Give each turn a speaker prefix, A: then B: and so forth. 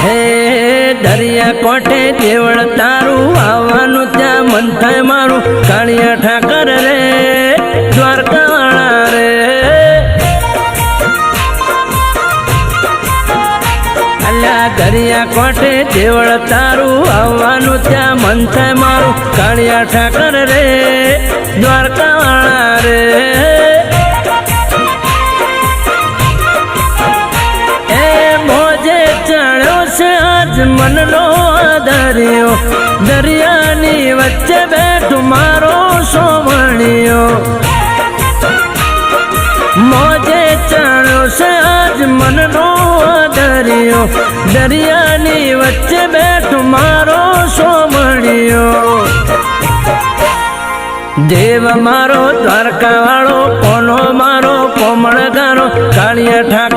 A: હે દરિયા કોઠે દેવળ તારું આવવાનું ત્યાં મન થાય મારું કાળિયા ઠાકર રે દ્વારકાવાળા રે અલ્યા દરિયા કોઠે દેવળ તારું આવવાનું ત્યાં મન થાય મારું કાળિયા ઠાકર રે દ્વારકાવાળા રે મનનો દરિયો દરિયાની વચ્ચે બેઠું મારો સોમણિયો મોજે ચણ્યો છે આજ મનનો દરિયો દરિયાની વચ્ચે બેઠું મારો સોમણિયો દેવ મારો દ્વારકા વાળો કોનો મારો કોમળગારો કાળિયા ઠાકર